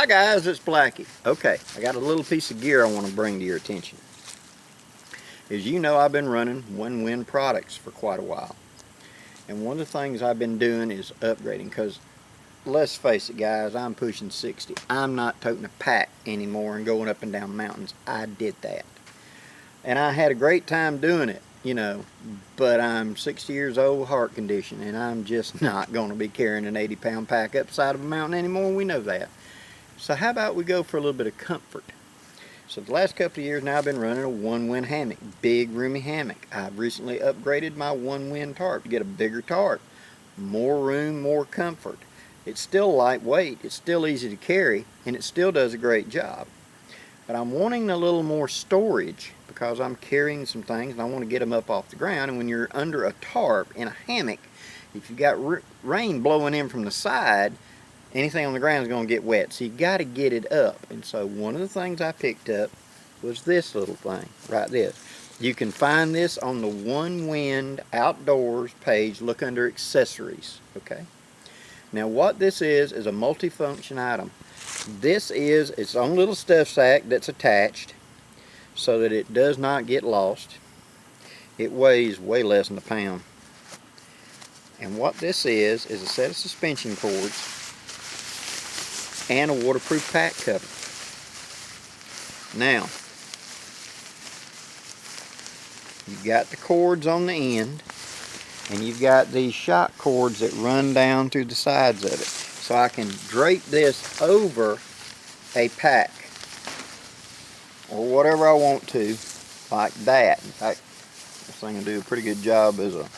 Hi guys, it's Blackie. Okay, I got a little piece of gear I want to bring to your attention. As you know, I've been running Onewind products for quite a while. And one of the things I've been doing is upgrading, because let's face it guys, I'm pushing 60. I'm not toting a pack anymore and going up and down mountains. I did that. And I had a great time doing it, you know, but I'm 60 years old, heart condition, and I'm just not going to be carrying an 80-pound pack up the side of a mountain anymore. We know that. So how about we go for a little bit of comfort? So the last couple of years now I've been running a Onewind hammock, big roomy hammock. I've recently upgraded my Onewind tarp to get a bigger tarp, more room, more comfort. It's still lightweight, it's still easy to carry, and it still does a great job. But I'm wanting a little more storage because I'm carrying some things and I want to get them up off the ground. And when you're under a tarp in a hammock, if you've got rain blowing in from the side, anything on the ground is going to get wet, so you got to get it up. And so one of the things I picked up was this little thing, right this. You can find this on the Onewind Outdoors page. Look under accessories, okay? Now what this is a multifunction item. This is its own little stuff sack that's attached so that it does not get lost. It weighs way less than a pound. And what this is a set of suspension cords and a waterproof pack cover. Now, you've got the cords on the end, and you've got these shock cords that run down through the sides of it. So I can drape this over a pack, or whatever I want to, like that. In fact, this thing will do a pretty good job as a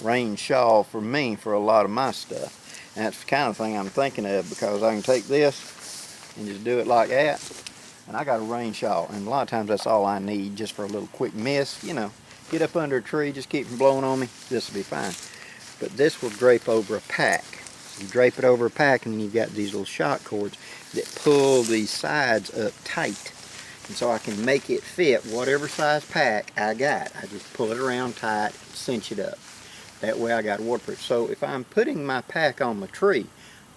rain shawl for me for a lot of my stuff. And that's the kind of thing I'm thinking of, because I can take this and just do it like that, and I got a rain shawl, and a lot of times that's all I need, just for a little quick mist, you know, get up under a tree, just keep from blowing on me, this will be fine. But this will drape over a pack. So you drape it over a pack, and then you've got these little shock cords that pull these sides up tight, and so I can make it fit whatever size pack I got. I just pull it around tight, cinch it up. That way I got waterproof. So if I'm putting my pack on my tree,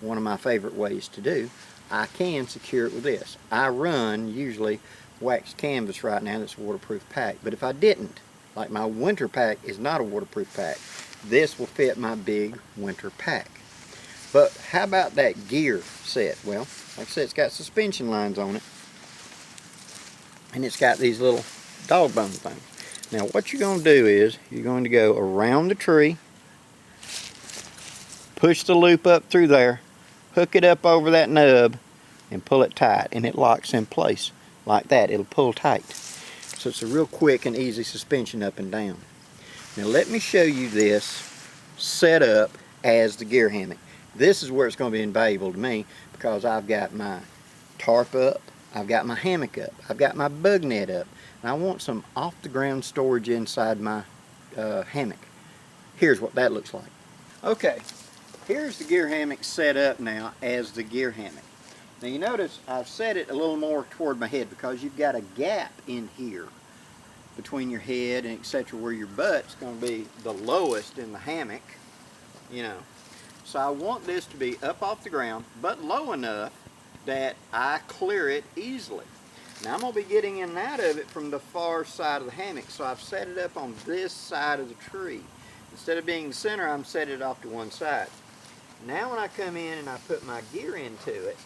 one of my favorite ways to do, I can secure it with this. I run usually waxed canvas right now that's a waterproof pack. But if I didn't, like my winter pack is not a waterproof pack, this will fit my big winter pack. But how about that gear set? Well, like I said, it's got suspension lines on it, and it's got these little dog bone things. Now what you're going to do is you're going to go around the tree, push the loop up through there, hook it up over that nub, and pull it tight, and it locks in place like that. It'll pull tight. So it's a real quick and easy suspension up and down. Now let me show you this set up as the gear hammock. This is where it's going to be invaluable to me, because I've got my tarp up, I've got my hammock up, I've got my bug net up, and I want some off the ground storage inside my hammock. Here's what that looks like. Okay, here's the gear hammock set up now as the gear hammock. Now you notice I've set it a little more toward my head, because you've got a gap in here between your head and etc., where your butt's going to be the lowest in the hammock, you know. So I want this to be up off the ground, but low enough that I clear it easily. Now I'm going to be getting in and out of it from the far side of the hammock, so I've set it up on this side of the tree. Instead of being the center, I'm set it off to one side. Now when I come in and I put my gear into it,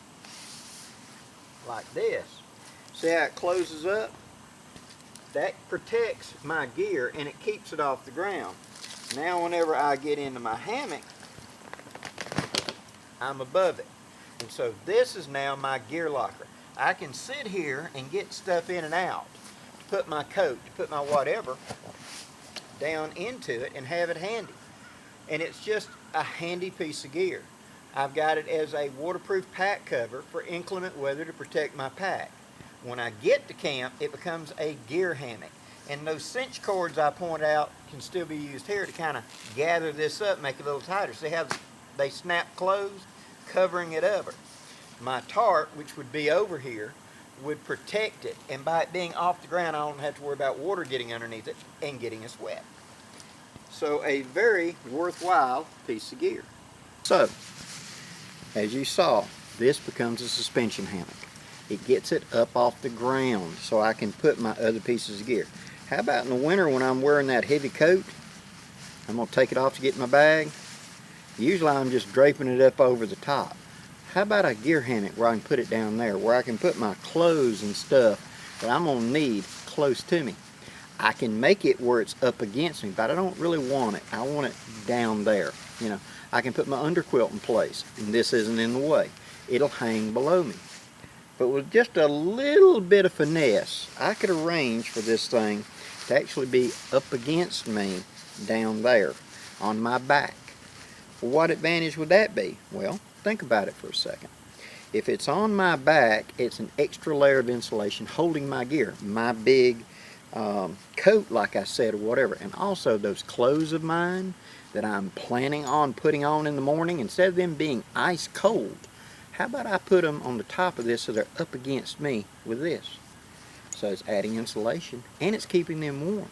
like this, see how it closes up? That protects my gear and it keeps it off the ground. Now whenever I get into my hammock, I'm above it. And so this is now my gear locker. I can sit here and get stuff in and out, to put my coat, to put my whatever down into it and have it handy. And it's just a handy piece of gear. I've got it as a waterproof pack cover for inclement weather to protect my pack. When I get to camp, it becomes a gear hammock. And those cinch cords I point out can still be used here to kind of gather this up, make it a little tighter. See how they snap closed, covering it over. My tarp, which would be over here, would protect it, and by it being off the ground, I don't have to worry about water getting underneath it and getting us wet. So a very worthwhile piece of gear. So, as you saw, this becomes a suspension hammock. It gets it up off the ground so I can put my other pieces of gear. How about in the winter when I'm wearing that heavy coat? I'm going to take it off to get in my bag. Usually I'm just draping it up over the top. How about a gear hammock where I can put it down there, where I can put my clothes and stuff that I'm going to need close to me? I can make it where it's up against me, but I don't really want it. I want it down there. You know, I can put my underquilt in place, and this isn't in the way. It'll hang below me. But with just a little bit of finesse, I could arrange for this thing to actually be up against me down there on my back. Well, what advantage would that be? Well, think about it for a second. If it's on my back, it's an extra layer of insulation holding my gear, my big coat, like I said, or whatever, and also those clothes of mine that I'm planning on putting on in the morning. Instead of them being ice cold, how about I put them on the top of this so they're up against me with this? So it's adding insulation and it's keeping them warm.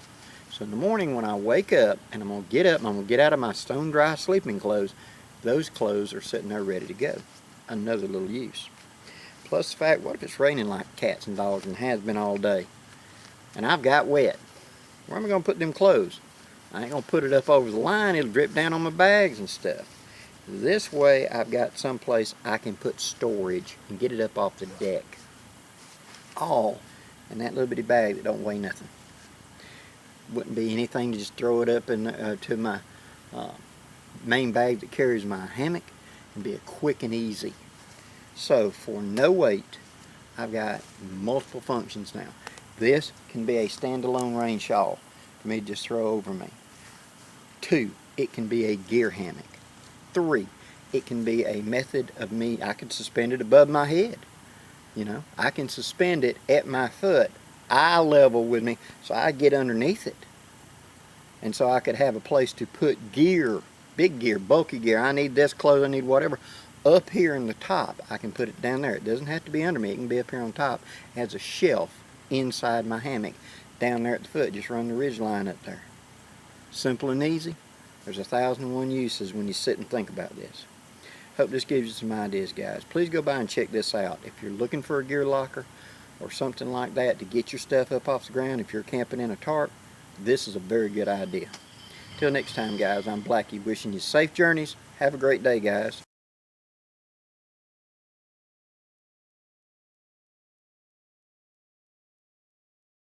So in the morning when I wake up and I'm going to get up and I'm going to get out of my stone dry sleeping clothes, those clothes are sitting there ready to go. Another little use. Plus the fact, what if it's raining like cats and dogs and has been all day, and I've got wet? Where am I going to put them clothes? I ain't going to put it up over the line. It'll drip down on my bags and stuff. This way I've got someplace I can put storage and get it up off the deck. All in that little bitty bag that don't weigh nothing. Wouldn't be anything to just throw it up in, to my main bag that carries my hammock, and be a quick and easy. So for no weight, I've got multiple functions now. This can be a standalone rain shawl for me to just throw over me. 2, it can be a gear hammock. 3, it can be a method of me, I can suspend it above my head. You know, I can suspend it at my foot, eye level with me, so I get underneath it. And so I could have a place to put gear, big gear, bulky gear. I need this clothes, I need whatever. Up here in the top, I can put it down there. It doesn't have to be under me, it can be up here on top. It has a shelf inside my hammock down there at the foot. Just run the ridge line up there. Simple and easy. There's 1,001 uses when you sit and think about this. Hope this gives you some ideas, guys. Please go by and check this out. If you're looking for a gear locker or something like that to get your stuff up off the ground, if you're camping in a tarp, this is a very good idea. Till next time, guys, I'm Blackie wishing you safe journeys. Have a great day, guys.